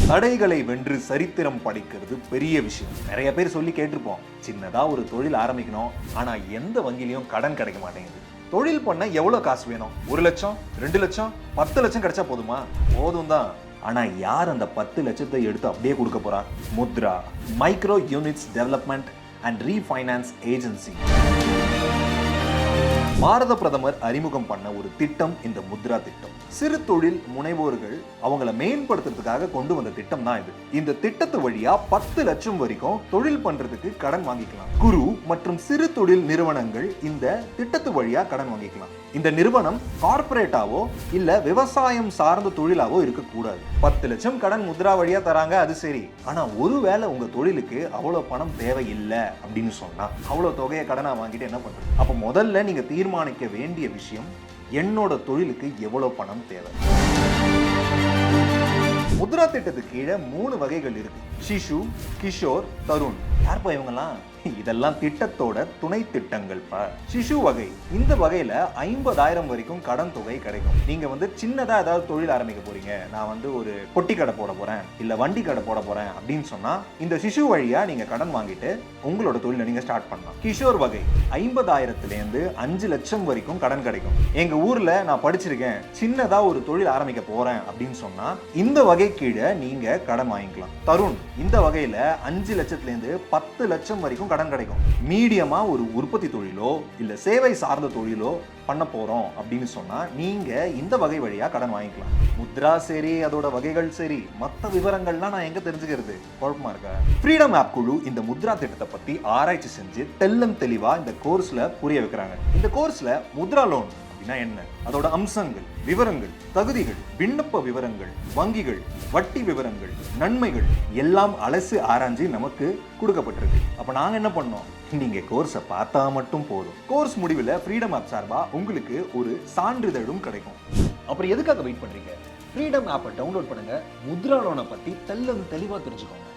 தடைகளை வென்று சரித்திரம் படைக்கிறது பெரிய விஷயம். நிறைய பேர் சொல்லி கேட்டிருப்போம், சின்னதா ஒரு தொழில் ஆரம்பிக்கணும், ஆனா எந்த வங்கியிலையும் கடன் கிடைக்க மாட்டேங்குது. தொழில் பண்ண எவ்வளவு காசு வேணும்? 1 லட்சம், 2 லட்சம், 10 லட்சம் கிடைச்சா போதுமா? போதும் தான். ஆனா யார் அந்த 10 லட்சத்தை எடுத்து அப்படியே கொடுக்க போறா? Mudra, micro units development and refinance agency. பாரத பிரதமர் அறிமுகம் பண்ண ஒரு திட்டம் இந்த முத்ரா திட்டம். சிறு தொழில் முனைவோர்கள் அவங்கள மேம்படுத்துறதுக்காக கொண்டு வந்த திட்டம் தான் இது. இந்த திட்டத்து வழியா 10 லட்சம் வரைக்கும் தொழில் பண்றதுக்கு கடன் வாங்கிக்கலாம். குறு மற்றும் சிறு தொழில் நிறுவனங்கள் இந்த திட்டத்து வழியா கடன் வாங்கிக்கலாம். இந்த நிறுவனம் கார்பரேட்டாவோ இல்ல விவசாயம் சார்ந்த தொழிலாவோ இருக்கக்கூடாது. 10 லட்சம் கடன் முத்ரா வழியா தராங்க, அது சரி. ஆனா ஒருவேளை உங்க தொழிலுக்கு அவ்வளவு பணம் தேவையில்லை அப்படின்னு சொன்னா அவ்வளவு தொகையை கடனா வாங்கிட்டு என்ன பண்றது? அப்ப முதல்ல நீங்க தீர்மானிக்க வேண்டிய விஷயம், என்னோட தொழிலுக்கு எவ்வளவு பணம் தேவை. முத்ரா திட்டத்துக்கு கீழே 3 வகைகள் இருக்கு. சிசு, கிஷோர், தருண். யார்ப்பா இவங்கலாம்? இதெல்லாம் திட்டத்தோட துணை திட்டங்கள். சிசு வகை, இந்த வகையில 50,000 வரைக்கும் கடன் தொகை கிடைக்கும். நீங்க சின்னதா ஏதாவது தொழில் ஆரம்பிக்க போறீங்க, நான் ஒரு பொட்டி கடை போட போறேன், இல்ல வண்டி கடை போட போறேன் அப்படின்னு சொன்னா இந்த சிசு வழியா நீங்க கடன் வாங்கிட்டு உங்களோட தொழிலை நீங்க ஸ்டார்ட் பண்ணலாம். கிஷோர் வகை 50,000 5 லட்சம் வரைக்கும் கடன் கிடைக்கும். எங்க ஊர்ல நான் படிச்சிருக்கேன், சின்னதா ஒரு தொழில் ஆரம்பிக்க போறேன் அப்படின்னு சொன்னா இந்த வகை கீழே நீங்க கடன் வாங்கிக்கலாம். தருண், இந்த வகையில 5 லட்சத்திலிருந்து 10 லட்சம் வரைக்கும் கடன் கிடைக்கும். மீடியமா ஒரு உற்பத்தி தொழிலோ இல்ல சேவை சார்ந்த தொழிலோ பண்ண போறோம் அப்படின்னு சொன்னா நீங்க இந்த வகை வழியா கடன் வாங்கிக்கலாம். முத்ரா சரி, அதோட வகைகள் சரி, மற்ற விவரங்கள்லாம் நான் எங்க தெரிஞ்சுக்கிறது? குழப்பமா இருக்கா? ஃப்ரீடம் ஆப் குழு இந்த முத்ரா திட்டத்தை பத்தி ஆராய்ச்சி செஞ்சு தெளிவா இந்த கோர்ஸ்ல புரிய வைக்கிறாங்க. இந்த கோர்ஸ்ல முத்ரா லோன் என்ன, அதோட அம்சங்கள், விவரங்கள், தகுதிகள், விண்ணப்ப விவரங்கள், வங்கிகள், வட்டி விவரங்கள், நன்மைகள் எல்லாம் அலசி ஆராய்ச்சி நமக்கு கொடுக்கப்பட்டிருக்கு. அப்ப நாங்க என்ன பண்ணோம்? நீங்க கோர்ஸை பார்த்தா மட்டும் போதும். கோர்ஸ் முடிவில் ஃப்ரீடம் ஆப் சார்பா உங்களுக்கு ஒரு சான்றிதழும் கிடைக்கும். அப்புறம் எதுக்காக வெயிட் பண்றீங்க? ஃப்ரீடம் ஆப்பை டவுன்லோட் பண்ணுங்க. முத்ரா லோனை பத்தி தெளிவா தெரிஞ்சுக்கோங்க.